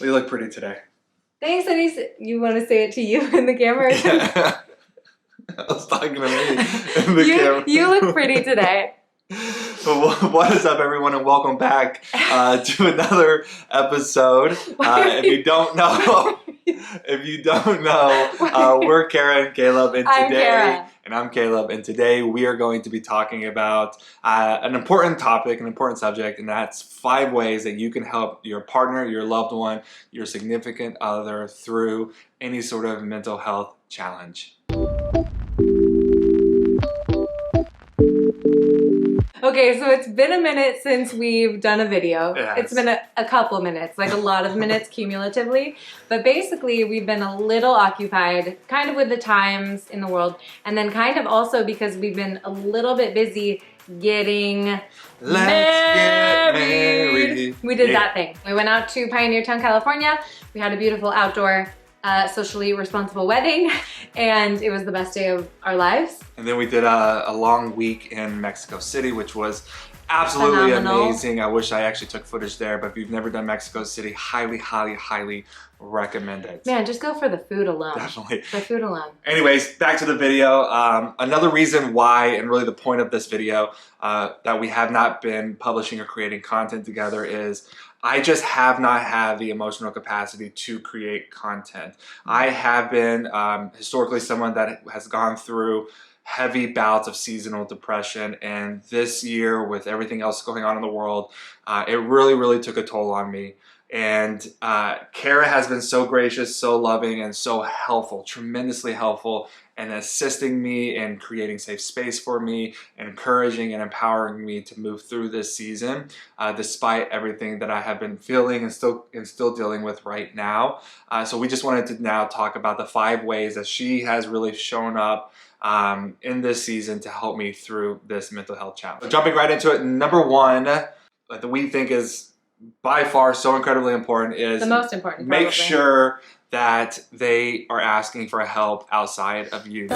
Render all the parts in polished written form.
You look pretty today. Thanks, Denise. You want to say it to you in the camera? Yeah. I was talking to me in the camera. You look pretty today. What is up, everyone, and welcome back to another episode. If you don't know, we're Kara and Caleb, and I'm Caleb, and today we are going to be talking about an important topic, an important subject, and that's 5 ways that you can help your partner, your loved one, your significant other through any sort of mental health challenge. Okay, so it's been a minute since we've done a video. Yes. It's been a couple minutes, like a lot of minutes cumulatively. But basically, we've been a little occupied, kind of with the times in the world, and then kind of also because we've been a little bit busy getting married. We did that thing. We went out to Pioneer Town, California. We had a beautiful outdoor socially responsible wedding, and it was the best day of our lives. And then we did a long week in Mexico City, which was absolutely amazing. I wish I actually took footage there, but if you've never done Mexico City, highly recommend it. Man, just go for the food alone. Definitely. The food alone. Anyways, back to the video. Another reason why, and really the point of this video, that we have not been publishing or creating content together is I just have not had the emotional capacity to create content. I have been historically someone that has gone through heavy bouts of seasonal depression, and this year with everything else going on in the world, it really took a toll on me. And Kara has been so gracious, so loving, and so helpful, tremendously helpful, and assisting me in creating safe space for me, encouraging and empowering me to move through this season, despite everything that I have been feeling and still dealing with right now. So we just wanted to now talk about the 5 ways that she has really shown up in this season to help me through this mental health challenge. So jumping right into it, number 1 that we think is by far so incredibly important is the most important. Make sure that they are asking for help outside of you.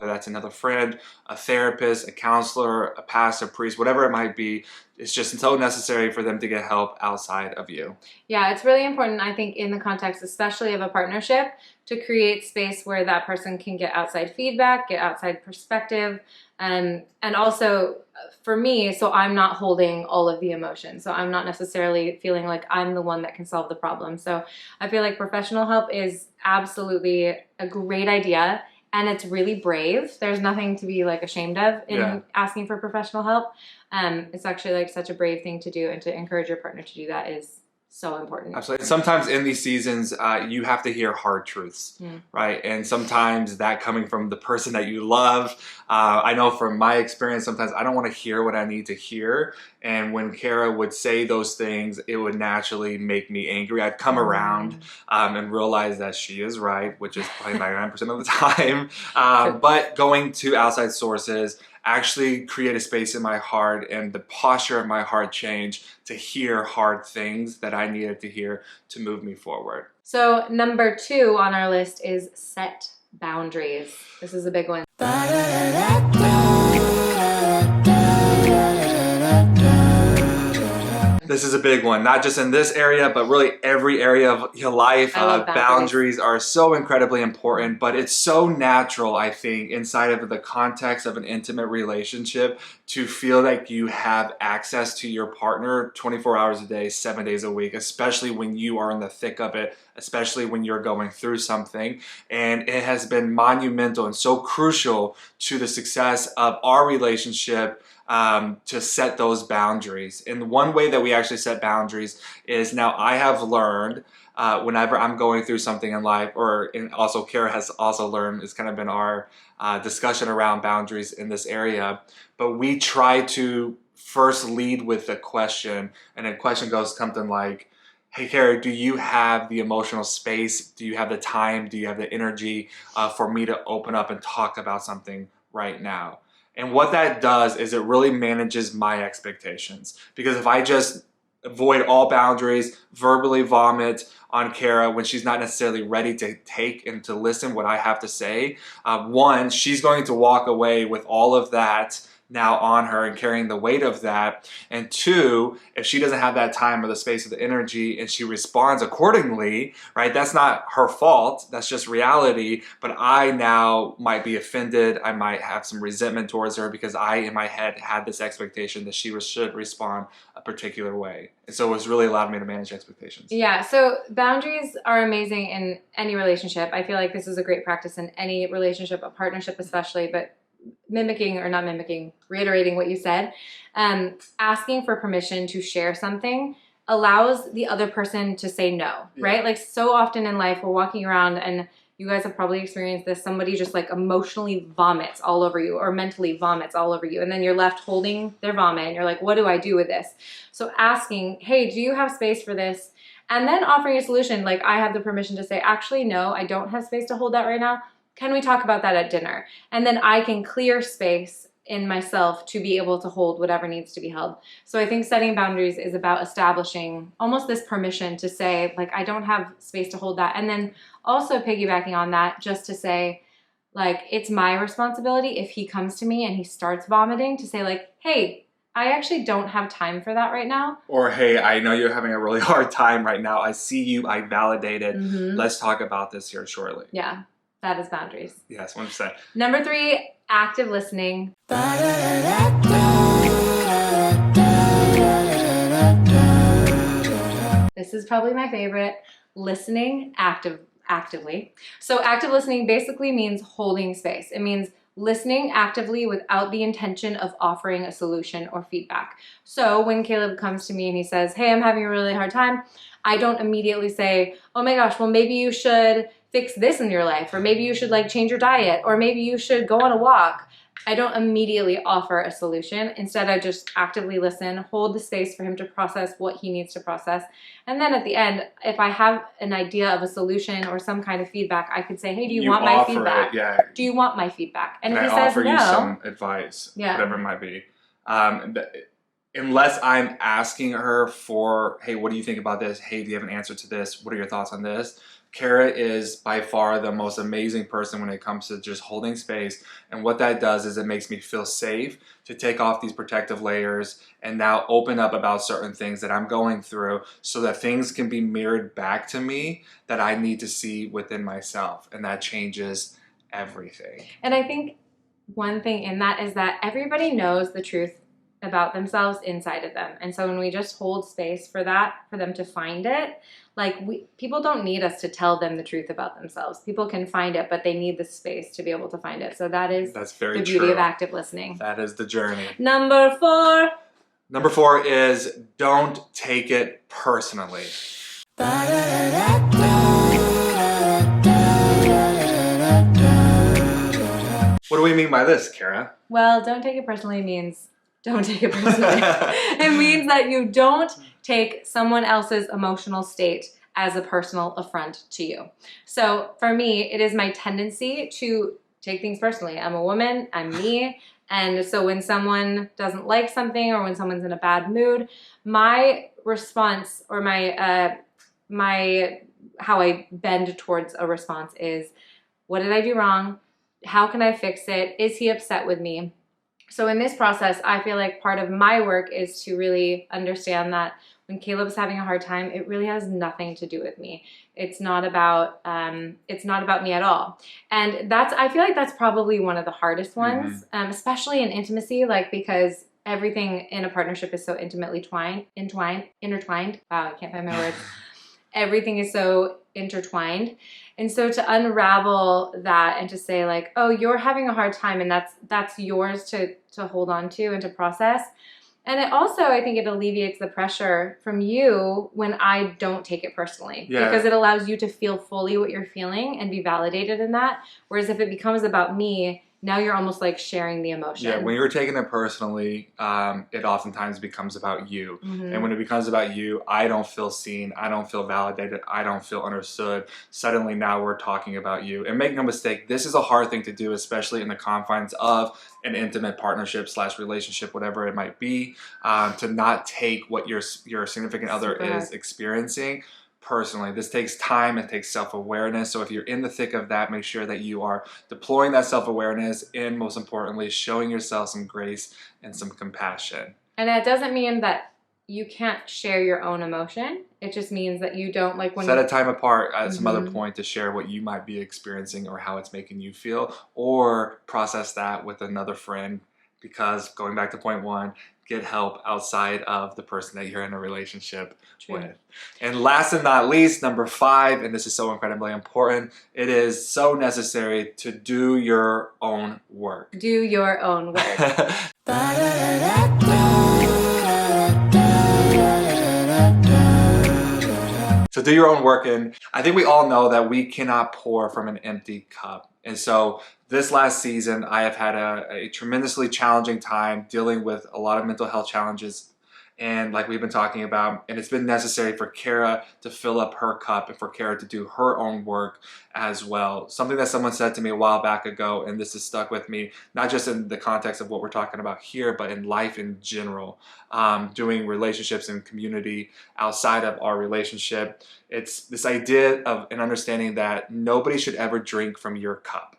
That's another friend, a therapist, a counselor, a pastor, priest, whatever it might be. It's just so necessary for them to get help outside of you. Yeah, it's really important, I think, in the context, especially of a partnership, to create space where that person can get outside feedback, get outside perspective, and also for me, so I'm not holding all of the emotions. So I'm not necessarily feeling like I'm the one that can solve the problem. So I feel like professional help is absolutely a great idea. And it's really brave. There's nothing to be like ashamed of in asking for professional help. It's actually like such a brave thing to do, and to encourage your partner to do that is so important. Absolutely. Sometimes in these seasons, you have to hear hard truths, right? And sometimes that coming from the person that you love. I know from my experience, sometimes I don't want to hear what I need to hear. And when Kara would say those things, it would naturally make me angry. I'd come around and realize that she is right, which is probably 99% of the time. But going to outside sources actually create a space in my heart, and the posture of my heart changed to hear hard things that I needed to hear to move me forward. So number 2 on our list is set boundaries. This is a big one. This is a big one, not just in this area, but really every area of your life. Boundaries are so incredibly important, but it's so natural, I think, inside of the context of an intimate relationship to feel like you have access to your partner 24 hours a day, 7 days a week, especially when you are in the thick of it, especially when you're going through something. And it has been monumental and so crucial to the success of our relationship to set those boundaries. And one way that we actually set boundaries is, now I have learned whenever I'm going through something in life, and also Kara has also learned, it's kind of been our discussion around boundaries in this area, but we try to first lead with a question, and the question goes something like, hey Kara, do you have the emotional space? Do you have the time? Do you have the energy for me to open up and talk about something right now? And what that does is it really manages my expectations. Because if I just avoid all boundaries, verbally vomit on Kara when she's not necessarily ready to take and to listen what I have to say, one, she's going to walk away with all of that now on her and carrying the weight of that. And two, if she doesn't have that time or the space or the energy and she responds accordingly, right, that's not her fault, that's just reality. But I now might be offended, I might have some resentment towards her because I in my head had this expectation that she should respond a particular way. And so it's really allowed me to manage expectations. Yeah, so boundaries are amazing in any relationship. I feel like this is a great practice in any relationship, a partnership especially, but mimicking or not mimicking, reiterating what you said, asking for permission to share something allows the other person to say no, right? Like so often in life, we're walking around and you guys have probably experienced this. Somebody just like emotionally vomits all over you or mentally vomits all over you. And then you're left holding their vomit and you're like, what do I do with this? So asking, hey, do you have space for this? And then offering a solution. Like I have the permission to say, actually, no, I don't have space to hold that right now. Can we talk about that at dinner? And then I can clear space in myself to be able to hold whatever needs to be held. So I think setting boundaries is about establishing almost this permission to say, like, I don't have space to hold that. And then also piggybacking on that, just to say, like, it's my responsibility if he comes to me and he starts vomiting to say, like, hey, I actually don't have time for that right now. Or, hey, I know you're having a really hard time right now. I see you, I validate it. Let's talk about this here shortly. Yeah, that is boundaries. Yes, 100%. Number 3, active listening. This is probably my favorite. Listening actively. So active listening basically means holding space. It means listening actively without the intention of offering a solution or feedback. So when Caleb comes to me and he says, hey, I'm having a really hard time, I don't immediately say, oh my gosh, well maybe you should fix this in your life, or maybe you should like change your diet, or maybe you should go on a walk. I don't immediately offer a solution. Instead, I just actively listen, hold the space for him to process what he needs to process. And then at the end, if I have an idea of a solution or some kind of feedback, I could say, hey, do you want my feedback? Do you want my feedback? And if he says no, I offer you some advice, whatever it might be. Unless I'm asking her for, hey, what do you think about this? Hey, do you have an answer to this? What are your thoughts on this? Kara is by far the most amazing person when it comes to just holding space. And what that does is it makes me feel safe to take off these protective layers and now open up about certain things that I'm going through so that things can be mirrored back to me that I need to see within myself. And that changes everything. And I think one thing in that is that everybody knows the truth about themselves inside of them. And so when we just hold space for that, for them to find it, like people don't need us to tell them the truth about themselves. People can find it, but they need the space to be able to find it. So that's very the beauty of active listening. That is the journey. Number 4. Number 4 is don't take it personally. What do we mean by this, Kara? Well, don't take it personally means don't take it personally. It means that you don't take someone else's emotional state as a personal affront to you. So for me, it is my tendency to take things personally. I'm a woman, I'm me. And so when someone doesn't like something or when someone's in a bad mood, my response or my how I bend towards a response is, what did I do wrong? How can I fix it? Is he upset with me? So in this process, I feel like part of my work is to really understand that when Caleb's having a hard time, it really has nothing to do with me. It's not about me at all. And I feel like that's probably one of the hardest ones, especially in intimacy, like because everything in a partnership is so intimately intertwined. Wow, I can't find my words. Everything is so intertwined. And so to unravel that and to say like, oh, you're having a hard time and that's yours to hold on to and to process. And it also, I think it alleviates the pressure from you when I don't take it personally. Yeah. Because it allows you to feel fully what you're feeling and be validated in that. Whereas if it becomes about me, now you're almost like sharing the emotion. Yeah, when you're taking it personally, it oftentimes becomes about you. And when it becomes about you, I don't feel seen, I don't feel validated, I don't feel understood. Suddenly now we're talking about you. And make no mistake, this is a hard thing to do, especially in the confines of an intimate partnership / relationship, whatever it might be, to not take what your significant other is experiencing personally. This takes time, it takes self-awareness. So if you're in the thick of that, make sure that you are deploying that self-awareness and, most importantly, showing yourself some grace and some compassion. And that doesn't mean that you can't share your own emotion. It just means that you don't like when set a time apart at some other point to share what you might be experiencing or how it's making you feel, or process that with another friend, because going back to point one, get help outside of the person that you're in a relationship with. And last and not least, number 5, and this is so incredibly important, it is so necessary to do your own work. Do your own work. So do your own work, and I think we all know that we cannot pour from an empty cup. And so this last season, I have had a tremendously challenging time dealing with a lot of mental health challenges, and like we've been talking about, and it's been necessary for Kara to fill up her cup and for Kara to do her own work as well. Something that someone said to me a while back ago, and this has stuck with me, not just in the context of what we're talking about here, but in life in general, doing relationships and community outside of our relationship. It's this idea of an understanding that nobody should ever drink from your cup.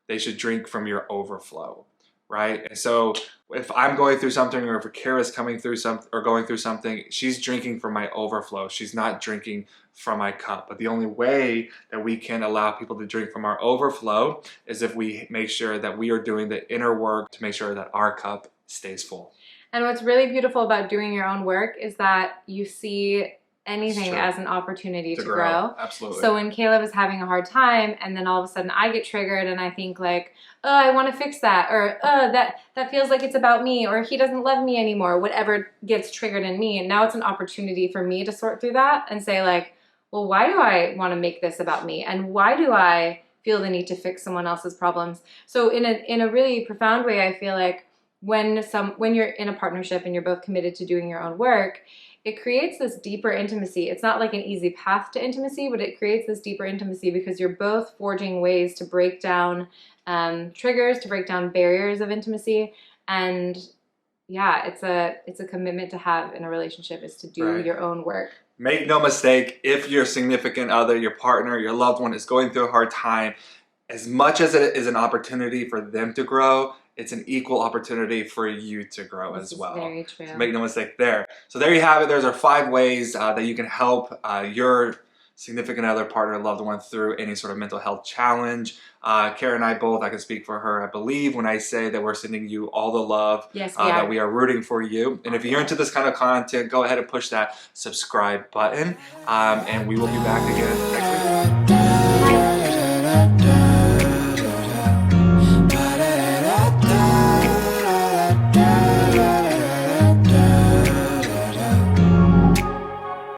They should drink from your overflow, right? And so if I'm going through something, or if Kara's coming through something or going through something, she's drinking from my overflow. She's not drinking from my cup. But the only way that we can allow people to drink from our overflow is if we make sure that we are doing the inner work to make sure that our cup stays full. And what's really beautiful about doing your own work is that you see anything as an opportunity to grow. Absolutely. So when Caleb is having a hard time, and then all of a sudden I get triggered and I think like, oh, I want to fix that, or oh, that feels like it's about me, or he doesn't love me anymore, whatever gets triggered in me. And now it's an opportunity for me to sort through that and say like, well, why do I want to make this about me? And why do I feel the need to fix someone else's problems? So in a really profound way, I feel like when you're in a partnership and you're both committed to doing your own work, it creates this deeper intimacy. It's not like an easy path to intimacy, but it creates this deeper intimacy because you're both forging ways to break down triggers, to break down barriers of intimacy. And yeah, it's a commitment to have in a relationship, is to do your own work. Make no mistake, if your significant other, your partner, your loved one is going through a hard time, as much as it is an opportunity for them to grow, it's an equal opportunity for you to grow as well. Very true. So make no mistake there. So there you have it. There's our 5 ways that you can help your significant other, partner, loved one through any sort of mental health challenge. Kara and I both, I can speak for her, I believe, when I say that we're sending you all the love, that we are rooting for you. And if you're into this kind of content, go ahead and push that subscribe button, and we will be back again next week.